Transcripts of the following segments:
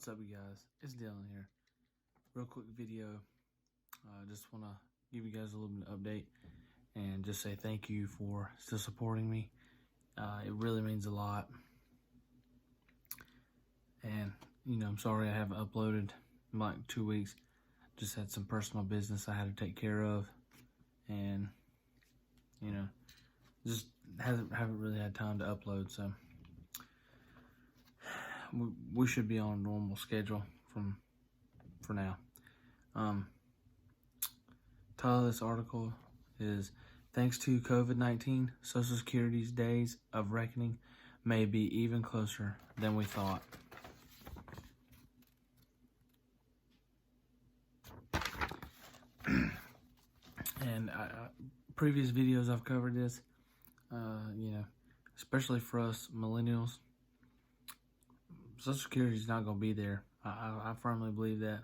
What's up, you guys? It's Dylan here. Real quick video. Just want to give you guys a little bit of update and just say thank you for still supporting me. It really means a lot. And, I'm sorry I haven't uploaded in like 2 weeks. Just had some personal business I had to take care of. And, just haven't really had time to upload. So, we should be on a normal schedule for now. Title of this article is Thanks to COVID-19, Social Security's days of reckoning may be even closer than we thought. And previous videos I've covered this, especially for us millennials, Social Security is not going to be there. I firmly believe that.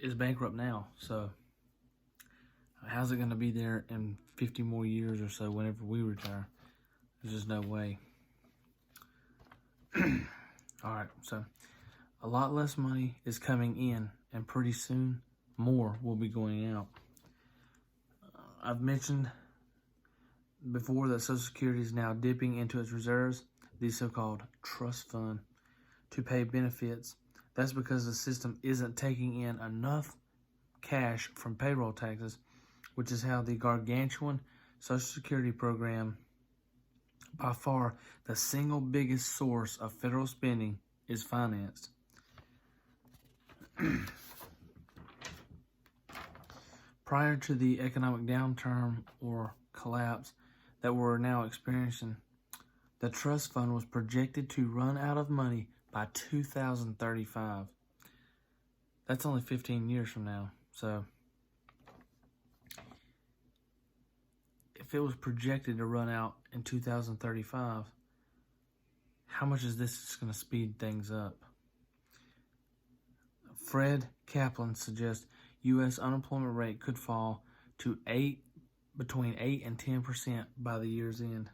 It's bankrupt now, so how's it going to be there in 50 more years or so whenever we retire? There's just no way. Alright, so a lot less money is coming in, and pretty soon more will be going out. I've mentioned before that Social Security is now dipping into its reserves, the so-called trust fund, to pay benefits. That's because the system isn't taking in enough cash from payroll taxes, which is how the gargantuan Social Security program, by far the single biggest source of federal spending, is financed. Prior to the economic downturn or collapse that we're now experiencing, the trust fund was projected to run out of money by 2035. That's only 15 years from now. So, if it was projected to run out in 2035, how much is this going to speed things up? Fred Kaplan suggests U.S. unemployment rate could fall to between 8 and 10% by the year's end.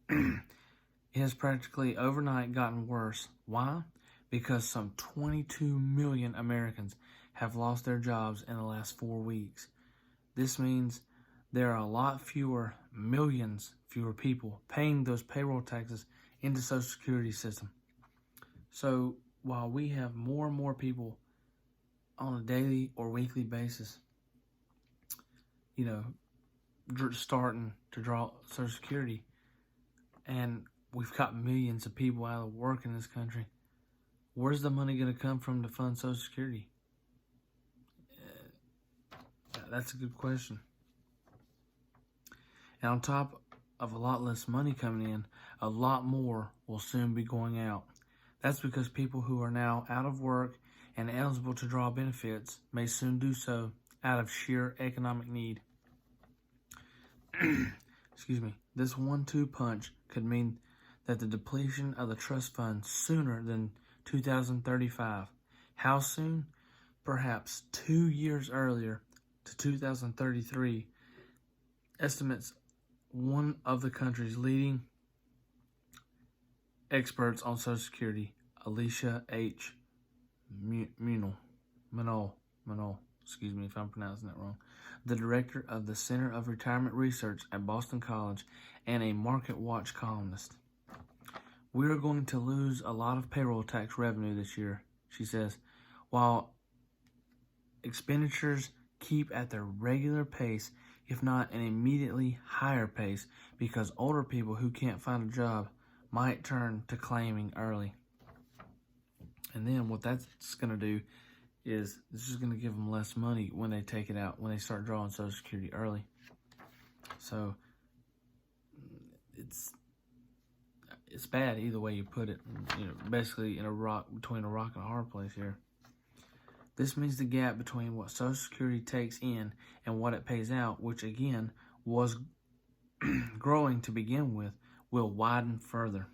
It has practically overnight gotten worse. Why? Because some 22 million Americans have lost their jobs in the last 4 weeks. This means there are a lot millions fewer people paying those payroll taxes into Social Security system. So while we have more and more people on a daily or weekly basis, starting to draw Social Security, and we've got millions of people out of work in this country, where's the money going to come from to fund Social Security? That's a good question. And on top of a lot less money coming in, a lot more will soon be going out. That's because people who are now out of work and eligible to draw benefits may soon do so out of sheer economic need. Excuse me. This 1-2 punch could mean that the depletion of the trust fund sooner than 2035. How soon? Perhaps 2 years earlier, to 2033, estimates one of the country's leading experts on Social Security, Alicia H. Munal, excuse me if I'm pronouncing that wrong, the director of the Center of Retirement Research at Boston College and a Market Watch columnist. We are going to lose a lot of payroll tax revenue this year, she says, while expenditures keep at their regular pace, if not an immediately higher pace, because older people who can't find a job might turn to claiming early. And then what that's going to do is this is going to give them less money when they take it out, when they start drawing Social Security early. So it's bad either way you put it. Basically between a rock and a hard place here. This means the gap between what Social Security takes in and what it pays out, which again was growing to begin with, will widen further.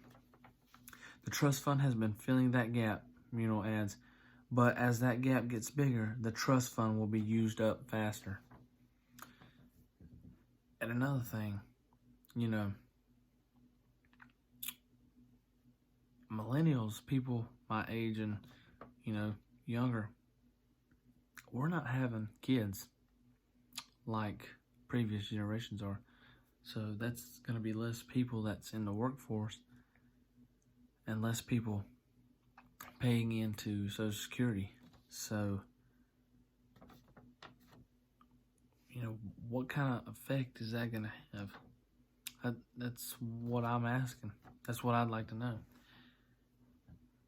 The trust fund has been filling that gap, Munal adds, but as that gap gets bigger, the trust fund will be used up faster. And another thing, millennials, people my age and, younger, we're not having kids like previous generations are. So that's going to be less people that's in the workforce and less people paying into Social Security. So, what kind of effect is that going to have? That's what I'm asking. That's what I'd like to know.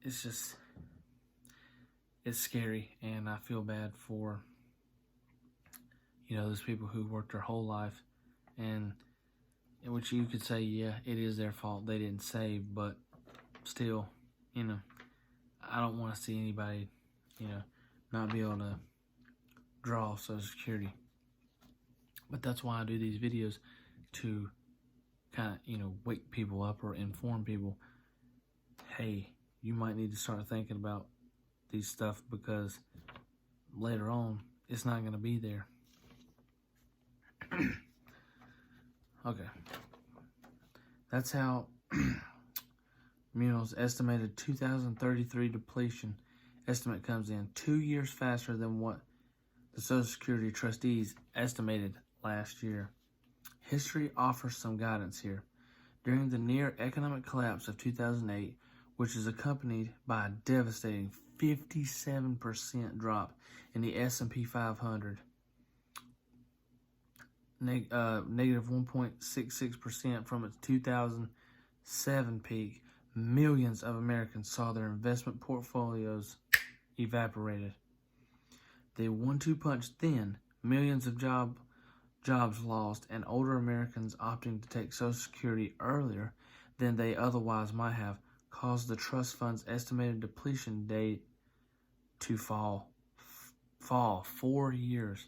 It's scary, and I feel bad for, those people who worked their whole life, and in which you could say, yeah, it is their fault, they didn't save, but still, I don't want to see anybody, not be able to draw Social Security. But that's why I do these videos, to kind of, wake people up or inform people, hey, you might need to start thinking about these stuff, because later on, it's not going to be there. Okay. That's how Muno's estimated 2033 depletion estimate comes in 2 years faster than what the Social Security trustees estimated last year. History offers some guidance here. During the near economic collapse of 2008, which is accompanied by a devastating 57% drop in the S&P 500, negative 1.66% from its 2007 peak, millions of Americans saw their investment portfolios evaporated. The 1-2 punch then, millions of jobs lost, and older Americans opting to take Social Security earlier than they otherwise might have, caused the trust fund's estimated depletion date to fall 4 years.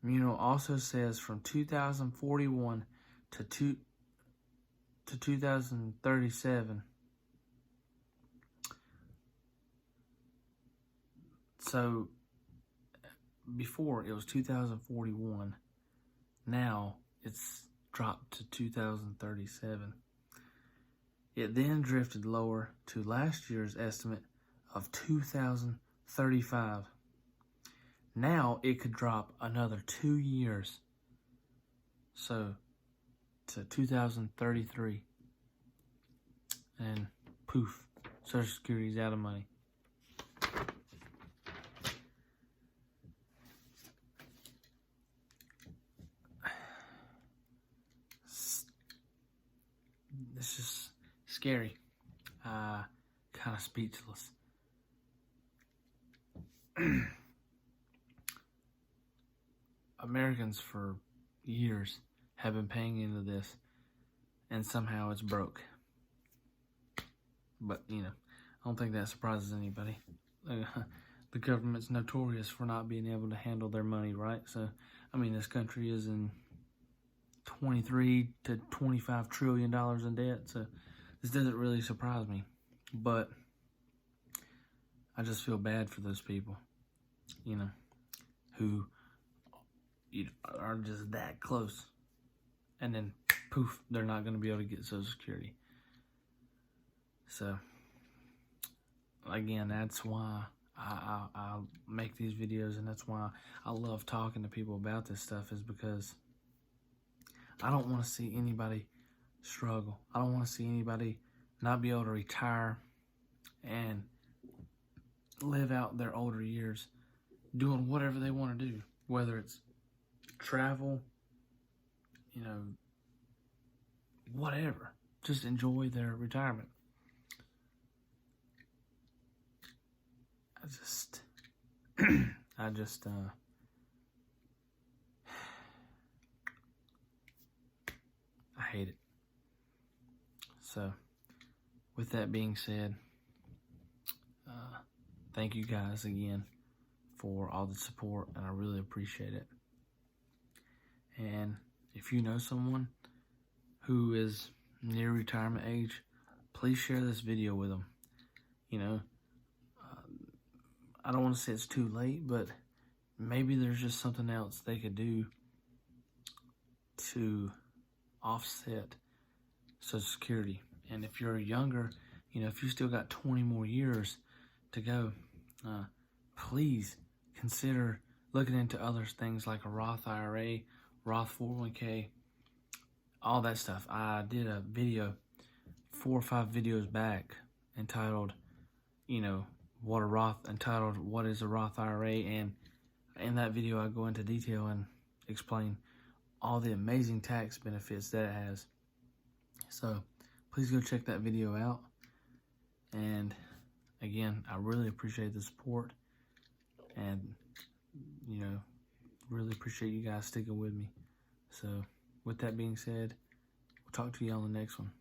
Muno also says from 2041 to 2037. So before it was 2041. Now it's dropped to 2037. It then drifted lower to last year's estimate of 2035. Now it could drop another 2 years. So to 2033. And poof, Social Security's out of money. It's just scary. Kind of speechless. Americans for years have been paying into this, and somehow it's broke. But, I don't think that surprises anybody. The government's notorious for not being able to handle their money, right? So, this country is in $23 to $25 trillion in debt, so this doesn't really surprise me. But I just feel bad for those people, who are just that close, and then poof, they're not going to be able to get Social Security. So again, that's why I make these videos, and that's why I love talking to people about this stuff, is because I don't want to see anybody struggle. I don't want to see anybody not be able to retire and live out their older years doing whatever they want to do, whether it's travel, whatever. Just enjoy their retirement. I hate it. So, with that being said, thank you guys again for all the support, and I really appreciate it. And if you know someone who is near retirement age, please share this video with them. I don't want to say it's too late, but maybe there's just something else they could do to offset Social Security. And if you're younger You know, if you still got 20 more years to go, please consider looking into other things like a Roth IRA, Roth 401k, all that stuff. I did a video 4 or 5 videos back entitled, what is a Roth IRA, and in that video I go into detail and explain all the amazing tax benefits that it has. So please go check that video out. And again, I really appreciate the support, and really appreciate you guys sticking with me. So with that being said, we'll talk to you on the next one.